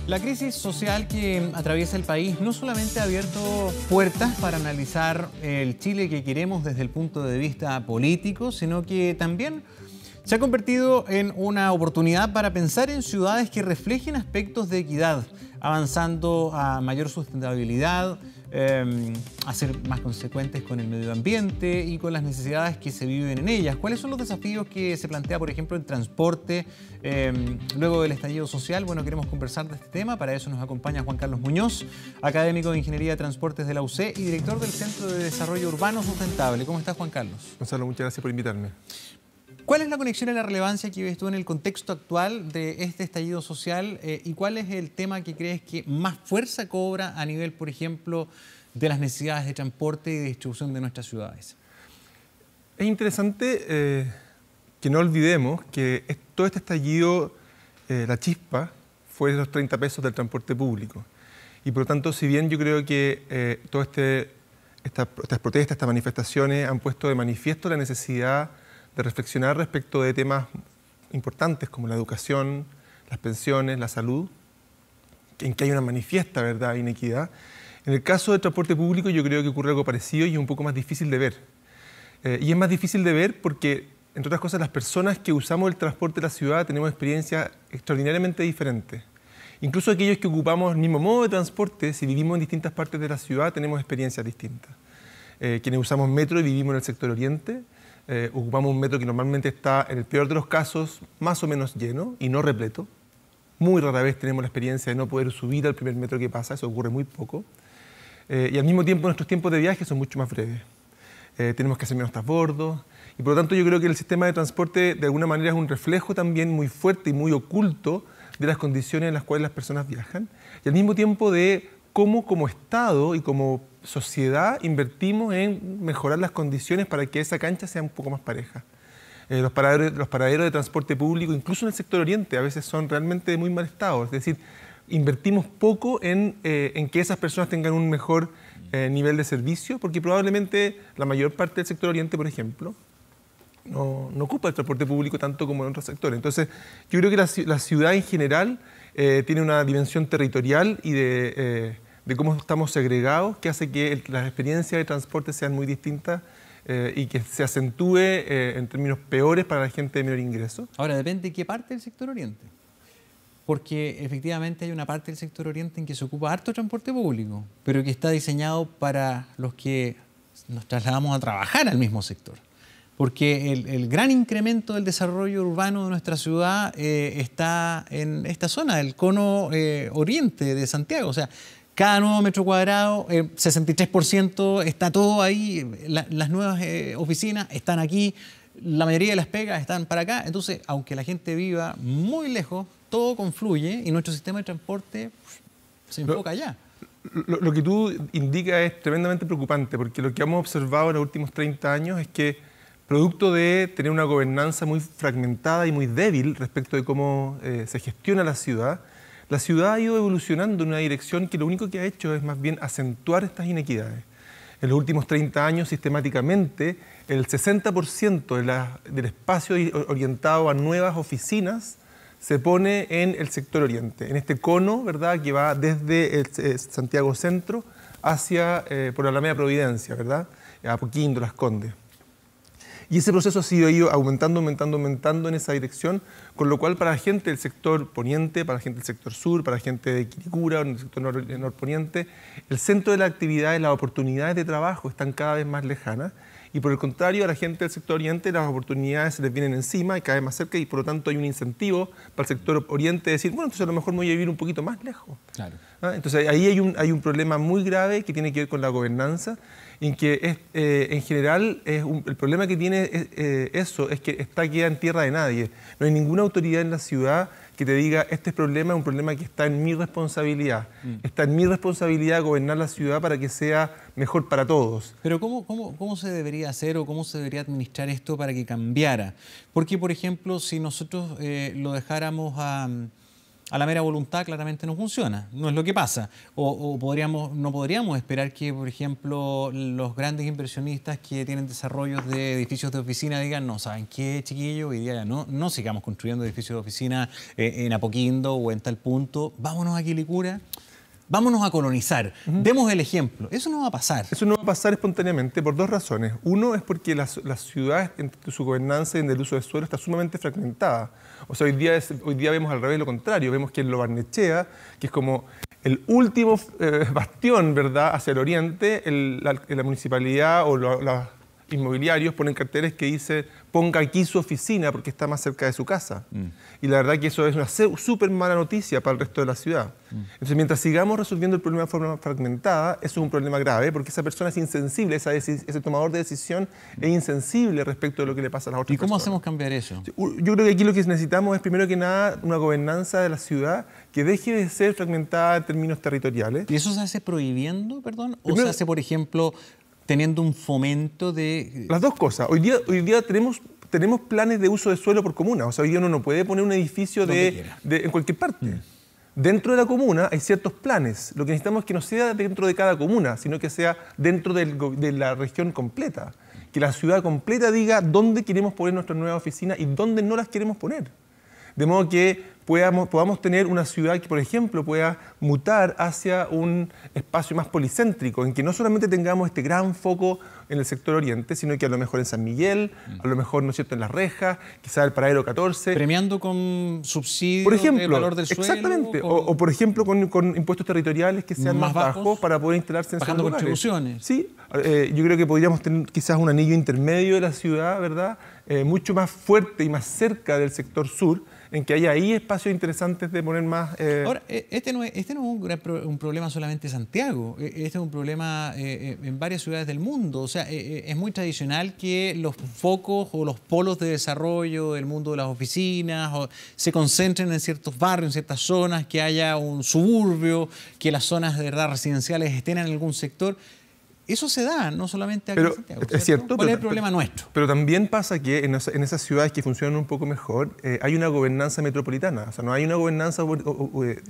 La crisis social que atraviesa el país no solamente ha abierto puertas para analizar el Chile que queremos desde el punto de vista político, sino que también se ha convertido en una oportunidad para pensar en ciudades que reflejen aspectos de equidad, avanzando a mayor sustentabilidad, a ser más consecuentes con el medio ambiente y con las necesidades que se viven en ellas. ¿Cuáles son los desafíos que se plantea, por ejemplo, el transporte luego del estallido social? Bueno, queremos conversar de este tema. Para eso nos acompaña Juan Carlos Muñoz, académico de Ingeniería de Transportes de la UC y director del Centro de Desarrollo Urbano Sustentable. ¿Cómo estás, Juan Carlos? Gonzalo, muchas gracias por invitarme. ¿Cuál es la conexión y la relevancia que ves tú en el contexto actual de este estallido social y cuál es el tema que crees que más fuerza cobra a nivel, por ejemplo, de las necesidades de transporte y de distribución de nuestras ciudades? Es interesante que no olvidemos que todo este estallido, la chispa, fue los 30 pesos del transporte público. Y por lo tanto, si bien yo creo que todas estas protestas, estas manifestaciones han puesto de manifiesto la necesidad de reflexionar respecto de temas importantes como la educación, las pensiones, la salud, en que hay una manifiesta, ¿verdad?, inequidad. En el caso del transporte público yo creo que ocurre algo parecido y es un poco más difícil de ver. Y es más difícil de ver porque, entre otras cosas, las personas que usamos el transporte de la ciudad tenemos experiencias extraordinariamente diferentes. Incluso aquellos que ocupamos el mismo modo de transporte, si vivimos en distintas partes de la ciudad, tenemos experiencias distintas. Quienes usamos metro y vivimos en el sector oriente, ocupamos un metro que normalmente está, en el peor de los casos, más o menos lleno y no repleto. Muy rara vez tenemos la experiencia de no poder subir al primer metro que pasa, eso ocurre muy poco. Y al mismo tiempo nuestros tiempos de viaje son mucho más breves. Tenemos que hacer menos transbordos y por lo tanto yo creo que el sistema de transporte de alguna manera es un reflejo también muy fuerte y muy oculto de las condiciones en las cuales las personas viajan y al mismo tiempo de cómo como Estado y como sociedad invertimos en mejorar las condiciones para que esa cancha sea un poco más pareja. Los paraderos de transporte público, incluso en el sector oriente, a veces son realmente de muy mal estado. Es decir, invertimos poco en que esas personas tengan un mejor nivel de servicio, porque probablemente la mayor parte del sector oriente, por ejemplo, no ocupa el transporte público tanto como en otros sectores. Entonces, yo creo que la ciudad en general tiene una dimensión territorial y de cómo estamos segregados, que hace que las experiencias de transporte sean muy distintas y que se acentúe en términos peores para la gente de menor ingreso. Ahora, depende de qué parte del sector oriente. Porque efectivamente hay una parte del sector oriente en que se ocupa harto transporte público, pero que está diseñado para los que nos trasladamos a trabajar al mismo sector. Porque el gran incremento del desarrollo urbano de nuestra ciudad está en esta zona, el cono oriente de Santiago. O sea, cada nuevo metro cuadrado, 63% está todo ahí, las nuevas oficinas están aquí, la mayoría de las pegas están para acá. Entonces, aunque la gente viva muy lejos, todo confluye y nuestro sistema de transporte se enfoca allá. Lo que tú indicas es tremendamente preocupante, porque lo que hemos observado en los últimos 30 años es que, producto de tener una gobernanza muy fragmentada y muy débil respecto de cómo se gestiona la ciudad ha ido evolucionando en una dirección que lo único que ha hecho es más bien acentuar estas inequidades. En los últimos 30 años, sistemáticamente, el 60% del espacio orientado a nuevas oficinas se pone en el sector oriente, en este cono, ¿verdad?, que va desde Santiago Centro hacia por la Alameda Providencia, ¿verdad?, a Apoquindo, Las Condes. Y ese proceso ha ido aumentando en esa dirección, con lo cual para la gente del sector poniente, para la gente del sector sur, para la gente de Quilicura, en el sector norponiente, el centro de la actividad y las oportunidades de trabajo están cada vez más lejanas. Y por el contrario, a la gente del sector oriente las oportunidades se les vienen encima y cada vez más cerca y por lo tanto hay un incentivo para el sector oriente de decir, bueno, entonces a lo mejor me voy a vivir un poquito más lejos. Claro. Entonces ahí hay un problema muy grave que tiene que ver con la gobernanza, en que en general el problema que tiene eso es que queda en tierra de nadie. No hay ninguna autoridad en la ciudad que te diga, este problema es un problema que está en mi responsabilidad. Está en mi responsabilidad gobernar la ciudad para que sea mejor para todos. Pero ¿cómo se debería hacer o cómo se debería administrar esto para que cambiara? Porque, por ejemplo, si nosotros lo dejáramos a a la mera voluntad claramente no funciona, no es lo que pasa. O no podríamos esperar que, por ejemplo, los grandes inversionistas que tienen desarrollos de edificios de oficina digan, no, ¿saben qué, chiquillos? Hoy día ya no sigamos construyendo edificios de oficina en Apoquindo o en tal punto, vámonos a Quilicura. Vámonos a colonizar, demos el ejemplo. Eso no va a pasar. Eso no va a pasar espontáneamente por dos razones. Uno es porque la ciudad, en su gobernanza y en el uso del suelo, está sumamente fragmentada. O sea, hoy día vemos al revés lo contrario. Vemos que en Lo Barnechea, que es como el último bastión, ¿verdad?, hacia el oriente, la municipalidad o los inmobiliarios ponen carteles que dice ponga aquí su oficina porque está más cerca de su casa. Y la verdad que eso es una súper mala noticia para el resto de la ciudad. Entonces, mientras sigamos resolviendo el problema de forma fragmentada, eso es un problema grave porque esa persona es insensible, ese tomador de decisión es insensible respecto de lo que le pasa a las otras personas. ¿Y cómo hacemos cambiar eso? Yo creo que aquí lo que necesitamos es, primero que nada, una gobernanza de la ciudad que deje de ser fragmentada en términos territoriales. ¿Y eso se hace prohibiendo, perdón? ¿O se hace, por ejemplo, teniendo un fomento de...? Las dos cosas. Hoy día tenemos planes de uso de suelo por comuna. O sea, hoy día uno no puede poner un edificio en cualquier parte. Dentro de la comuna hay ciertos planes. Lo que necesitamos es que no sea dentro de cada comuna, sino que sea dentro de la región completa. Que la ciudad completa diga dónde queremos poner nuestras nuevas oficinas y dónde no las queremos poner. De modo que podamos tener una ciudad que, por ejemplo, pueda mutar hacia un espacio más policéntrico, en que no solamente tengamos este gran foco en el sector oriente, sino que a lo mejor en San Miguel, a lo mejor, ¿no es cierto?, en Las Rejas, quizás el Paradero 14. Premiando con subsidios, por ejemplo, del valor del suelo. Exactamente, o por ejemplo con impuestos territoriales que sean más bajos para poder instalarse en bajando esos lugares. contribuciones. Sí, yo creo que podríamos tener quizás un anillo intermedio de la ciudad, ¿verdad?, mucho más fuerte y más cerca del sector sur, en que haya ahí espacios interesantes de poner más... Ahora, este no es un problema solamente de Santiago, este es un problema en varias ciudades del mundo. O sea, es muy tradicional que los focos o los polos de desarrollo del mundo de las oficinas se concentren en ciertos barrios, en ciertas zonas, que haya un suburbio, que las zonas de verdad residenciales estén en algún sector. Eso se da, no solamente aquí en Santiago. Es cierto. ¿Cuál es el problema nuestro? Pero también pasa que en esas ciudades que funcionan un poco mejor, hay una gobernanza metropolitana. O sea, no hay una gobernanza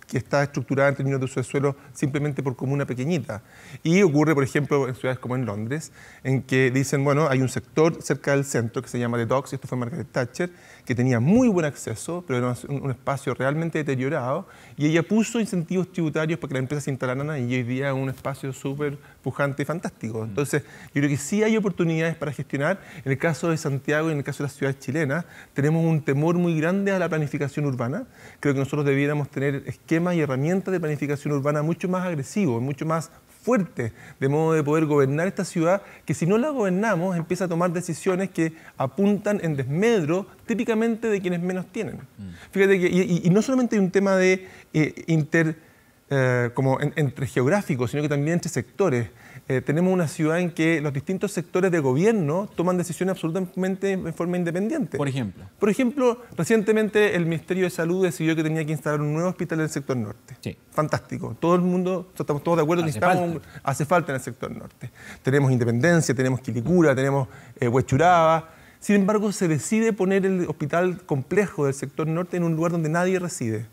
que está estructurada en términos de uso de suelo simplemente por comuna pequeñita. Y ocurre, por ejemplo, en ciudades como en Londres, en que dicen, bueno, hay un sector cerca del centro que se llama The Docks, y esto fue Margaret Thatcher, que tenía muy buen acceso, pero era un espacio realmente deteriorado, y ella puso incentivos tributarios para que las empresas se instalaran ahí, y hoy día es un espacio súper pujante y fantástico. Entonces, yo creo que sí hay oportunidades para gestionar. En el caso de Santiago y en el caso de las ciudades chilenas, tenemos un temor muy grande a la planificación urbana. Creo que nosotros debiéramos tener esquemas y herramientas de planificación urbana mucho más agresivos, mucho más fuerte, de modo de poder gobernar esta ciudad, que si no la gobernamos empieza a tomar decisiones que apuntan en desmedro típicamente de quienes menos tienen. Fíjate que, y no solamente hay un tema de entre geográficos, sino que también entre sectores. Tenemos una ciudad en que los distintos sectores de gobierno toman decisiones absolutamente en forma independiente. Por ejemplo. Por ejemplo, recientemente el Ministerio de Salud decidió que tenía que instalar un nuevo hospital en el sector norte. Sí. Fantástico. Todo el mundo, estamos todos de acuerdo que hace falta en el sector norte. Tenemos Independencia, tenemos Quilicura, tenemos Huechuraba. Sin embargo, se decide poner el hospital complejo del sector norte en un lugar donde nadie reside.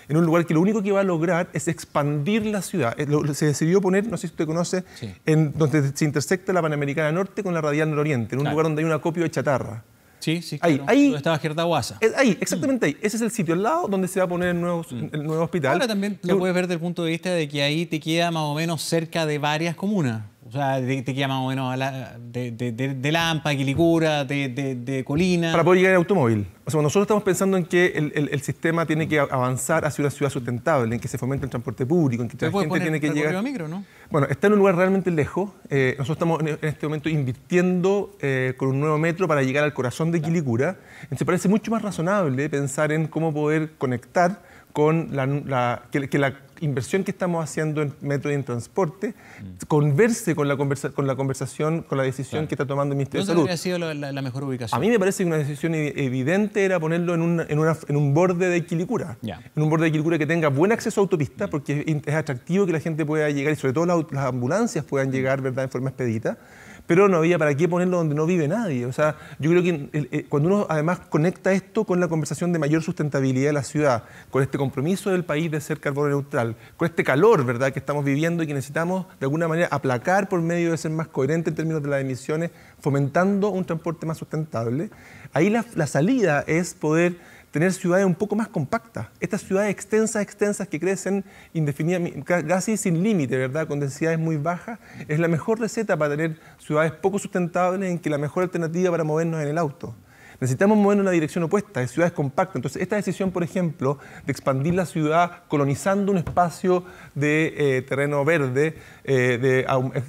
En un lugar que lo único que va a lograr es expandir la ciudad. Se decidió poner, no sé si usted conoce, sí, donde se intersecta la Panamericana Norte con la Radial Nororiente, en un lugar donde hay un acopio de chatarra. Sí, sí, ahí, claro. ahí donde estaba Gerda Guasa. Ahí, exactamente ahí. Ese es el sitio al lado donde se va a poner el nuevo hospital. Ahora también lo puedes ver desde el punto de vista de que ahí te queda más o menos cerca de varias comunas. O sea, te queda más o menos de Lampa, Quilicura, de Colina. Para poder llegar en automóvil. O sea, nosotros estamos pensando en que el sistema tiene que avanzar hacia una ciudad sustentable, en que se fomente el transporte público, en que la gente tiene que llegar... Micro, ¿no? Bueno, está en un lugar realmente lejos. Nosotros estamos en este momento invirtiendo con un nuevo metro para llegar al corazón de Quilicura. Entonces parece mucho más razonable pensar en cómo poder conectar con que la inversión que estamos haciendo en metro y en transporte converse con la conversación, con la decisión que está tomando el Ministerio de Salud. ¿Dónde habría sido la mejor ubicación? A mí me parece que una decisión evidente era ponerlo en un borde de Quilicura. Ya. En un borde de Quilicura que tenga buen acceso a autopista, porque es atractivo que la gente pueda llegar y sobre todo las ambulancias puedan llegar, ¿verdad?, en forma expedita. pero no había para qué ponerlo donde no vive nadie. O sea, yo creo que cuando uno además conecta esto con la conversación de mayor sustentabilidad de la ciudad, con este compromiso del país de ser carbono neutral, con este calor, ¿verdad?, que estamos viviendo y que necesitamos de alguna manera aplacar por medio de ser más coherente en términos de las emisiones, fomentando un transporte más sustentable, ahí la salida es poder tener ciudades un poco más compactas. Estas ciudades extensas que crecen indefinidamente, casi sin límite, ¿verdad?, con densidades muy bajas, es la mejor receta para tener ciudades poco sustentables en que la mejor alternativa para movernos es en el auto. Necesitamos movernos en la dirección opuesta, de ciudades compactas. Entonces, esta decisión, por ejemplo, de expandir la ciudad colonizando un espacio de terreno verde,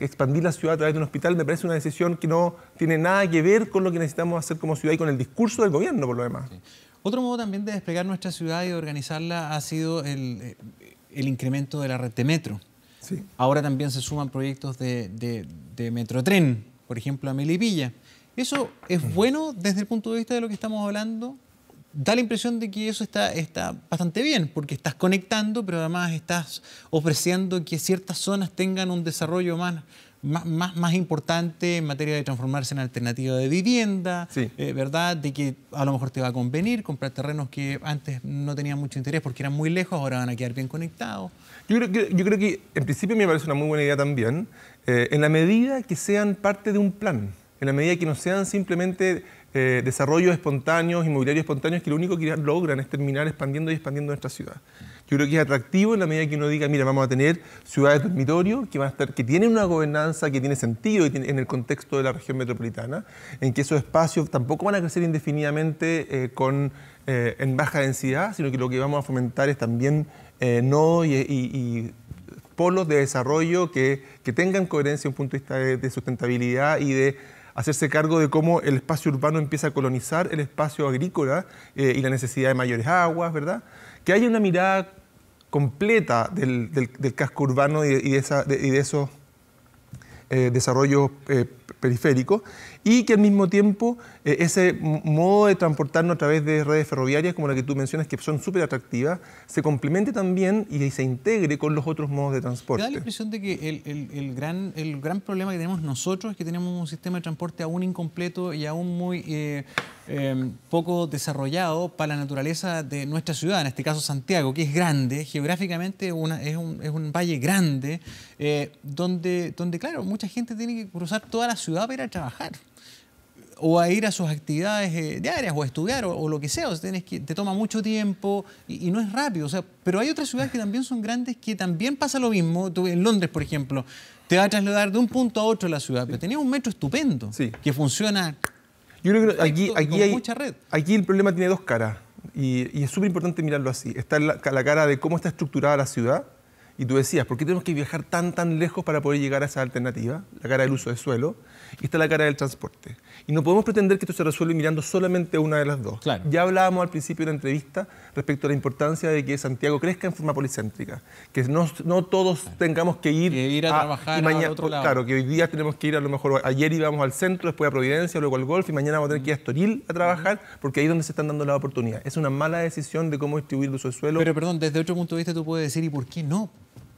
expandir la ciudad a través de un hospital, me parece una decisión que no tiene nada que ver con lo que necesitamos hacer como ciudad y con el discurso del gobierno, por lo demás. Sí. Otro modo también de desplegar nuestra ciudad y de organizarla ha sido el incremento de la red de metro. Sí. Ahora también se suman proyectos de Metrotren, por ejemplo, a Melipilla. Eso es bueno desde el punto de vista de lo que estamos hablando. Da la impresión de que eso está bastante bien, porque estás conectando, pero además estás ofreciendo que ciertas zonas tengan un desarrollo más importante en materia de transformarse en alternativa de vivienda, sí. ¿Verdad? De que a lo mejor te va a convenir comprar terrenos que antes no tenían mucho interés porque eran muy lejos, ahora van a quedar bien conectados. Yo creo que en principio me parece una muy buena idea también, en la medida que sean parte de un plan, en la medida que no sean simplemente desarrollos espontáneos, inmobiliarios espontáneos, que lo único que logran es terminar expandiendo y expandiendo nuestra ciudad. Yo creo que es atractivo en la medida que uno diga, mira, vamos a tener ciudades de dormitorio que tienen una gobernanza que tiene sentido en el contexto de la región metropolitana, en que esos espacios tampoco van a crecer indefinidamente en baja densidad, sino que lo que vamos a fomentar es también nodos y polos de desarrollo que tengan coherencia desde un punto de vista de sustentabilidad y de hacerse cargo de cómo el espacio urbano empieza a colonizar el espacio agrícola y la necesidad de mayores aguas, ¿verdad? Que haya una mirada completa del casco urbano y de esos desarrollos periféricos, y que al mismo tiempo ese modo de transportarnos a través de redes ferroviarias como la que tú mencionas, que son súper atractivas, se complemente también y se integre con los otros modos de transporte. Me da la impresión de que el gran problema que tenemos nosotros es que tenemos un sistema de transporte aún incompleto y aún muy poco desarrollado para la naturaleza de nuestra ciudad, en este caso Santiago, que es grande, geográficamente es un valle grande, donde, claro, mucha gente tiene que cruzar toda la ciudad para ir a trabajar o a ir a sus actividades diarias o a estudiar o lo que sea. O sea, te toma mucho tiempo y no es rápido. O sea, pero hay otras ciudades que también son grandes que también pasa lo mismo. Tú, en Londres, por ejemplo, te va a trasladar de un punto a otro la ciudad, pero tenía un metro estupendo que funciona. Yo creo que aquí hay mucha red. Aquí el problema tiene dos caras y es súper importante mirarlo así. Está la cara de cómo está estructurada la ciudad. Y tú decías, ¿por qué tenemos que viajar tan lejos para poder llegar a esa alternativa? La cara del uso de suelo. Y está la cara del transporte. Y no podemos pretender que esto se resuelve mirando solamente una de las dos. Claro. Ya hablábamos al principio de la entrevista respecto a la importancia de que Santiago crezca en forma policéntrica. Que no todos tengamos que ir a trabajar mañana, al otro lado. Claro, que hoy día tenemos que ir, a lo mejor ayer íbamos al centro, después a Providencia, luego al Golf, y mañana vamos a tener que ir a Estoril a trabajar, porque ahí es donde se están dando las oportunidades. Es una mala decisión de cómo distribuir el uso de suelo. Pero perdón, desde otro punto de vista tú puedes decir, ¿y por qué no?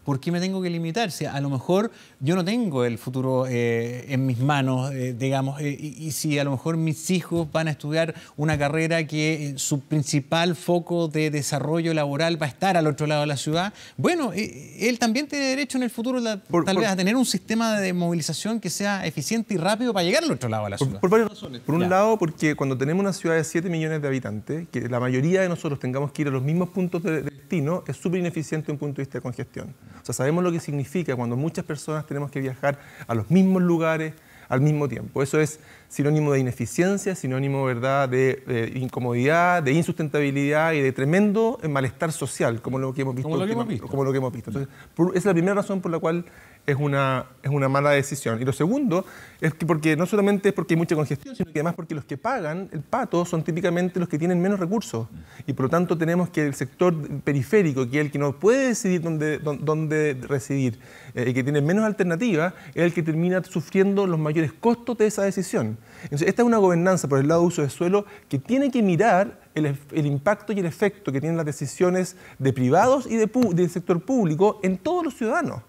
¿Por qué me tengo que limitar? Si a lo mejor yo no tengo el futuro en mis manos, digamos, y si a lo mejor mis hijos van a estudiar una carrera que su principal foco de desarrollo laboral va a estar al otro lado de la ciudad, bueno, él también tiene derecho en el futuro tal vez a tener un sistema de movilización que sea eficiente y rápido para llegar al otro lado de la ciudad. Por varias razones. Por un lado, porque cuando tenemos una ciudad de 7 millones de habitantes, que la mayoría de nosotros tengamos que ir a los mismos puntos de destino, es súper ineficiente desde un punto de vista de congestión. O sea, sabemos lo que significa cuando muchas personas tenemos que viajar a los mismos lugares al mismo tiempo. Eso es sinónimo de ineficiencia, sinónimo, ¿verdad?, de incomodidad, de insustentabilidad y de tremendo malestar social, como lo que hemos visto. Entonces, esa es la primera razón por la cual es una mala decisión. Y lo segundo es que porque no solamente es porque hay mucha congestión, sino que además porque los que pagan el pato son típicamente los que tienen menos recursos. Y por lo tanto tenemos que el sector periférico, que es el que no puede decidir dónde residir y que tiene menos alternativas, es el que termina sufriendo los mayores costos de esa decisión. Entonces, esta es una gobernanza por el lado de uso de suelo que tiene que mirar el impacto y el efecto que tienen las decisiones de privados y del sector público en todos los ciudadanos.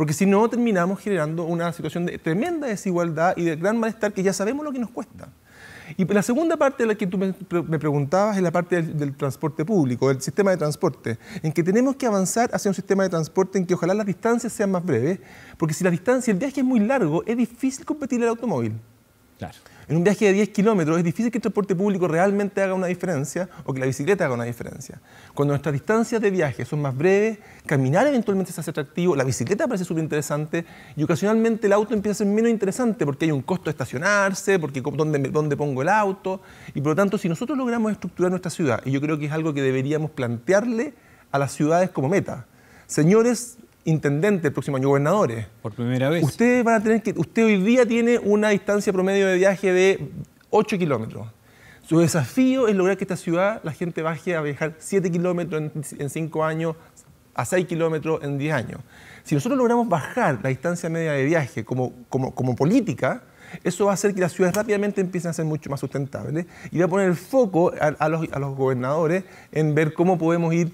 porque si no terminamos generando una situación de tremenda desigualdad y de gran malestar que ya sabemos lo que nos cuesta. Y la segunda parte de la que tú me preguntabas es la parte del transporte público, del sistema de transporte, en que tenemos que avanzar hacia un sistema de transporte en que ojalá las distancias sean más breves, porque si el viaje es muy largo, es difícil competir el automóvil. Claro. En un viaje de 10 kilómetros es difícil que el transporte público realmente haga una diferencia o que la bicicleta haga una diferencia. Cuando nuestras distancias de viaje son más breves, caminar eventualmente se hace atractivo, la bicicleta parece súper interesante y ocasionalmente el auto empieza a ser menos interesante porque hay un costo de estacionarse, porque dónde pongo el auto y por lo tanto si nosotros logramos estructurar nuestra ciudad, y yo creo que es algo que deberíamos plantearle a las ciudades como meta. Señores intendentes, el próximo año gobernadores. Por primera vez. Usted hoy día tiene una distancia promedio de viaje de 8 kilómetros. Su desafío es lograr que esta ciudad, la gente baje a viajar 7 kilómetros en 5 años, a 6 kilómetros en 10 años. Si nosotros logramos bajar la distancia media de viaje como política, eso va a hacer que las ciudades rápidamente empiecen a ser mucho más sustentables y va a poner el foco a los gobernadores en ver cómo podemos ir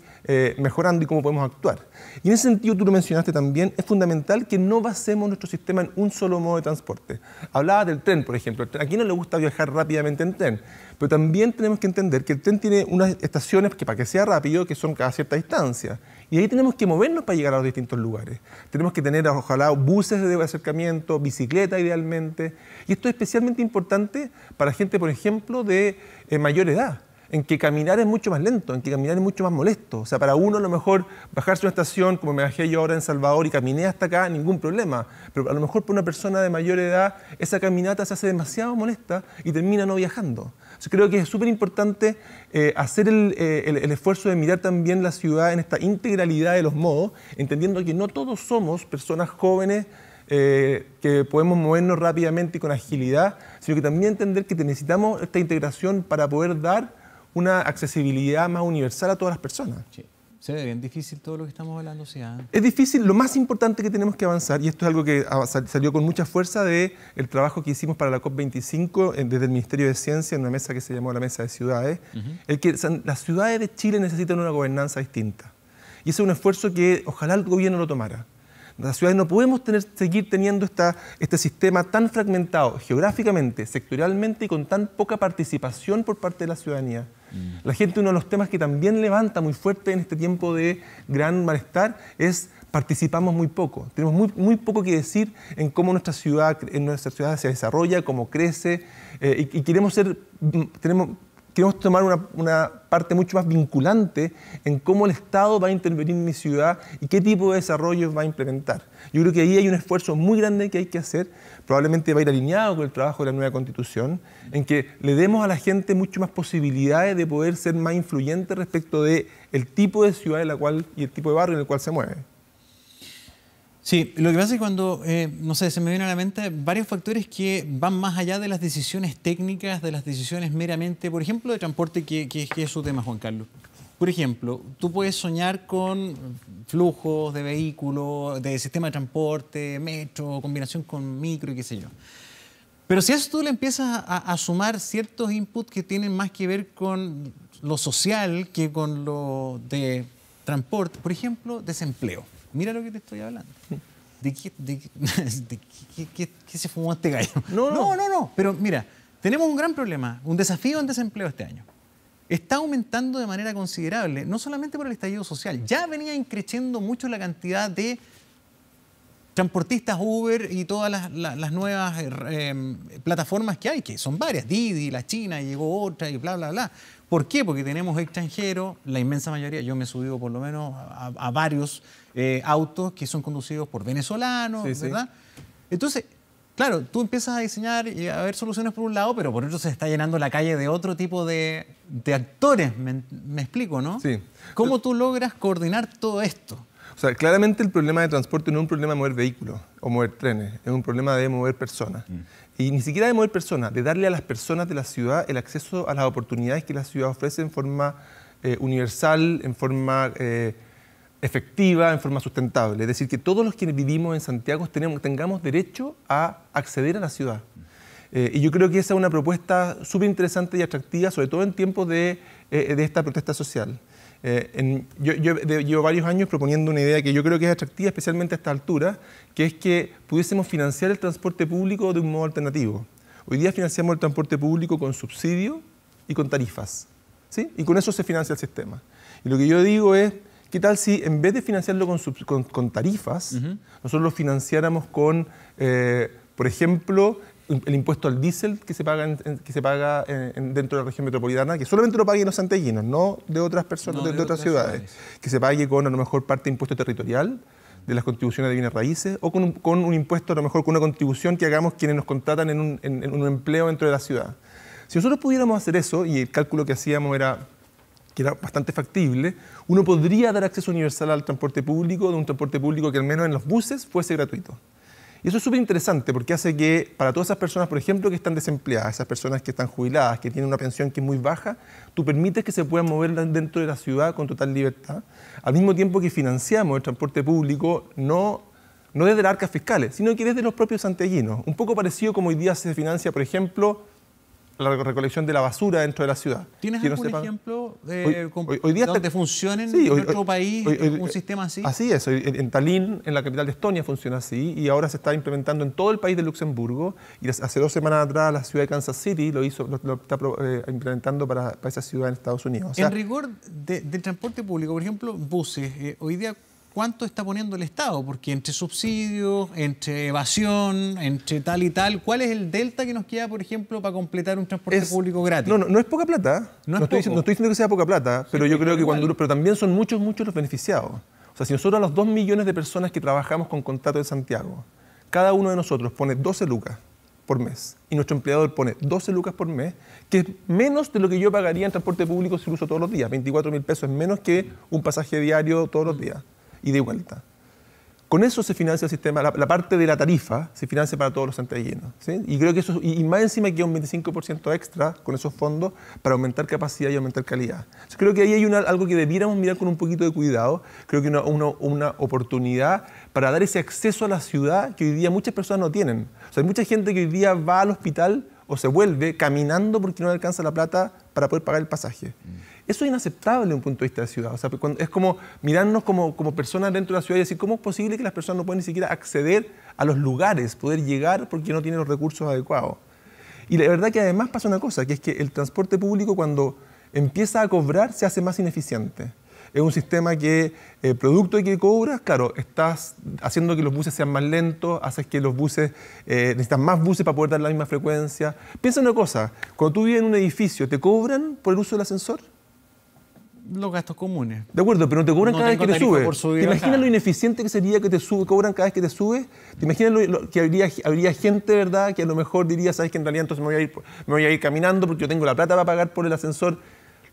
mejorando y cómo podemos actuar. Y en ese sentido, tú lo mencionaste también, es fundamental que no basemos nuestro sistema en un solo modo de transporte. Hablaba del tren, por ejemplo. ¿A quién no le gusta viajar rápidamente en tren? Pero también tenemos que entender que el tren tiene unas estaciones que para que sea rápido, que son cada cierta distancia. Y ahí tenemos que movernos para llegar a los distintos lugares. Tenemos que tener, ojalá, buses de acercamiento, bicicleta idealmente. Y esto es especialmente importante para gente, por ejemplo, de mayor edad, en que caminar es mucho más lento, en que caminar es mucho más molesto. O sea, para uno a lo mejor bajarse una estación, como me bajé yo ahora en Salvador y caminé hasta acá, ningún problema. Pero a lo mejor para una persona de mayor edad, esa caminata se hace demasiado molesta y termina no viajando. Yo creo que es súper importante hacer el esfuerzo de mirar también la ciudad en esta integralidad de los modos, entendiendo que no todos somos personas jóvenes que podemos movernos rápidamente y con agilidad, sino que también entender que necesitamos esta integración para poder dar una accesibilidad más universal a todas las personas. Sí. Se ve bien difícil todo lo que estamos hablando, sí. Es difícil, lo más importante que tenemos que avanzar, y esto es algo que salió con mucha fuerza del trabajo que hicimos para la COP25 desde el Ministerio de Ciencia, en una mesa que se llamó la Mesa de Ciudades, el que las ciudades de Chile necesitan una gobernanza distinta. Y ese es un esfuerzo que ojalá el gobierno lo tomara. Las ciudades no podemos seguir teniendo este sistema tan fragmentado geográficamente, sectorialmente y con tan poca participación por parte de la ciudadanía. La gente, uno de los temas que también levanta muy fuerte en este tiempo de gran malestar es participamos muy poco. Tenemos muy poco que decir en cómo nuestra ciudad se desarrolla, cómo crece y queremos tomar una parte mucho más vinculante en cómo el Estado va a intervenir en mi ciudad y qué tipo de desarrollos va a implementar. Yo creo que ahí hay un esfuerzo muy grande que hay que hacer, probablemente va a ir alineado con el trabajo de la nueva Constitución, en que le demos a la gente mucho más posibilidades de poder ser más influyente respecto del tipo de ciudad y el tipo de barrio en el cual se mueve. Sí, lo que pasa es que cuando, no sé, se me vienen a la mente varios factores que van más allá de las decisiones técnicas, de las decisiones meramente, por ejemplo, de transporte, que es su tema, Juan Carlos. Por ejemplo, tú puedes soñar con flujos de vehículos, de sistema de transporte, metro, combinación con micro y qué sé yo. Pero si a eso tú le empiezas a sumar ciertos inputs que tienen más que ver con lo social que con lo de transporte, por ejemplo, desempleo. Mira lo que te estoy hablando. ¿De qué se fumó este gallo? No. Pero mira, tenemos un gran problema, un desafío en desempleo este año. Está aumentando de manera considerable, no solamente por el estallido social, ya venía increciendo mucho la cantidad de transportistas Uber y todas las nuevas plataformas que hay, que son varias, Didi, la China, llegó otra y bla, bla, bla. ¿Por qué? Porque tenemos extranjeros, la inmensa mayoría, yo me he subido por lo menos a varios autos que son conducidos por venezolanos, sí, ¿verdad? Sí. Entonces, claro, tú empiezas a diseñar y a ver soluciones por un lado, pero por otro se está llenando la calle de otro tipo de actores, me explico, ¿no? Sí. ¿Cómo tú logras coordinar todo esto? O sea, claramente el problema de transporte no es un problema de mover vehículos o mover trenes, es un problema de mover personas. Y ni siquiera de mover personas, de darle a las personas de la ciudad el acceso a las oportunidades que la ciudad ofrece en forma universal, en forma efectiva, en forma sustentable. Es decir, que todos los que vivimos en Santiago tengamos derecho a acceder a la ciudad. Y yo creo que esa es una propuesta súper interesante y atractiva, sobre todo en tiempos de esta protesta social. Yo llevo varios años proponiendo una idea que yo creo que es atractiva, especialmente a esta altura, que es que pudiésemos financiar el transporte público de un modo alternativo. Hoy día financiamos el transporte público con subsidio y con tarifas, ¿sí? Y con eso se financia el sistema. Y lo que yo digo es, ¿qué tal si en vez de financiarlo con tarifas, nosotros lo financiáramos con, por ejemplo, el impuesto al diésel que se paga, dentro de la región metropolitana, que solamente lo paguen los santiaguinos, no de otras personas, de otras ciudades, que se pague con a lo mejor parte de impuesto territorial, de las contribuciones de bienes raíces, o con un impuesto, a lo mejor con una contribución que hagamos quienes nos contratan en un empleo dentro de la ciudad. Si nosotros pudiéramos hacer eso, y el cálculo que hacíamos era bastante factible, uno podría dar acceso universal al transporte público, de un transporte público que al menos en los buses fuese gratuito. Y eso es súper interesante porque hace que para todas esas personas, por ejemplo, que están desempleadas, esas personas que están jubiladas, que tienen una pensión que es muy baja, tú permites que se puedan mover dentro de la ciudad con total libertad, al mismo tiempo que financiamos el transporte público no desde las arcas fiscales, sino que desde los propios santiaguinos. Un poco parecido como hoy día se financia, por ejemplo, la recolección de la basura dentro de la ciudad. ¿Tienes algún ejemplo hoy día donde funcione en nuestro país un sistema así? Así es. En Tallinn, en la capital de Estonia, funciona así y ahora se está implementando en todo el país de Luxemburgo y hace 2 semanas atrás la ciudad de Kansas City lo está implementando para esa ciudad en Estados Unidos. O sea, en rigor del transporte público, por ejemplo, buses, hoy día, ¿cuánto está poniendo el Estado? Porque entre subsidios, entre evasión, entre tal y tal, ¿cuál es el delta que nos queda, por ejemplo, para completar un transporte público gratis? No es poca plata. No estoy diciendo que sea poca plata, pero yo creo que pero también son muchos los beneficiados. O sea, si nosotros a los 2 millones de personas que trabajamos con contrato de Santiago, cada uno de nosotros pone 12 lucas por mes y nuestro empleador pone 12 lucas por mes, que es menos de lo que yo pagaría en transporte público si lo uso todos los días. 24.000 pesos es menos que un pasaje diario todos los días. Y de vuelta. Con eso se financia el sistema, la parte de la tarifa se financia para todos los santiaguinos, ¿sí? Y creo que eso, y más encima queda un 25% extra con esos fondos para aumentar capacidad y aumentar calidad. Entonces, creo que ahí hay algo que debiéramos mirar con un poquito de cuidado, creo que una oportunidad para dar ese acceso a la ciudad que hoy día muchas personas no tienen. O sea, hay mucha gente que hoy día va al hospital o se vuelve caminando porque no le alcanza la plata para poder pagar el pasaje. Eso es inaceptable desde un punto de vista de la ciudad. O sea, es como mirarnos como personas dentro de la ciudad y decir, ¿cómo es posible que las personas no puedan ni siquiera acceder a los lugares, poder llegar porque no tienen los recursos adecuados? Y la verdad que además pasa una cosa, que es que el transporte público cuando empieza a cobrar se hace más ineficiente. Es un sistema que, producto de que cobras, claro, estás haciendo que los buses sean más lentos, haces que los buses, necesitan más buses para poder dar la misma frecuencia. Piensa una cosa, cuando tú vives en un edificio, ¿te cobran por el uso del ascensor? Los gastos comunes. De acuerdo, pero no te cobran cada vez que te subes. ¿Te imaginas lo ineficiente que sería que cobran cada vez que te subes? ¿Te imaginas que habría gente, verdad, que a lo mejor diría, sabes que en realidad entonces me voy a ir caminando porque yo tengo la plata para pagar por el ascensor?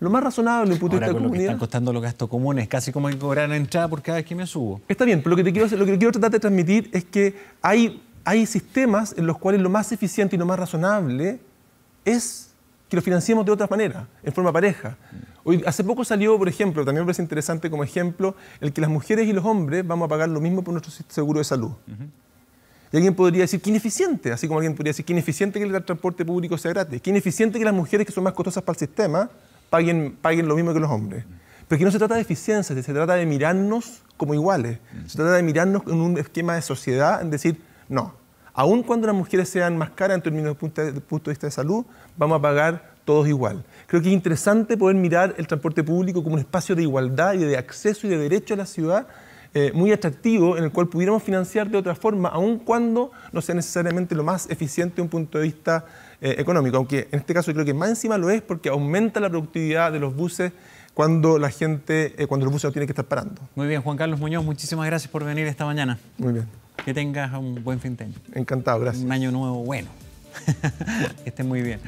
Lo más razonable en punto de vista de comunidad. Lo que están costando los gastos comunes, casi como que cobrar la entrada por cada vez que me subo. Está bien, pero lo que quiero tratar de transmitir es que hay sistemas en los cuales lo más eficiente y lo más razonable es que lo financiemos de otra manera, en forma pareja. Hace poco salió, por ejemplo, también me parece interesante como ejemplo, el que las mujeres y los hombres vamos a pagar lo mismo por nuestro seguro de salud. Y alguien podría decir, qué ineficiente, así como alguien podría decir, qué ineficiente que el transporte público sea gratis, qué ineficiente que las mujeres que son más costosas para el sistema paguen lo mismo que los hombres. Pero aquí no se trata de eficiencia, se trata de mirarnos como iguales, se trata de mirarnos en un esquema de sociedad, en decir, no, aun cuando las mujeres sean más caras en términos de punto de vista de salud, vamos a pagar todos igual. Creo que es interesante poder mirar el transporte público como un espacio de igualdad y de acceso y de derecho a la ciudad muy atractivo en el cual pudiéramos financiar de otra forma, aun cuando no sea necesariamente lo más eficiente desde un punto de vista económico, aunque en este caso creo que más encima lo es porque aumenta la productividad de los buses cuando los buses no tienen que estar parando. Muy bien, Juan Carlos Muñoz, muchísimas gracias por venir esta mañana. Muy bien. Que tengas un buen fin de año. Encantado, gracias. Un año nuevo bueno. Que estés muy bien.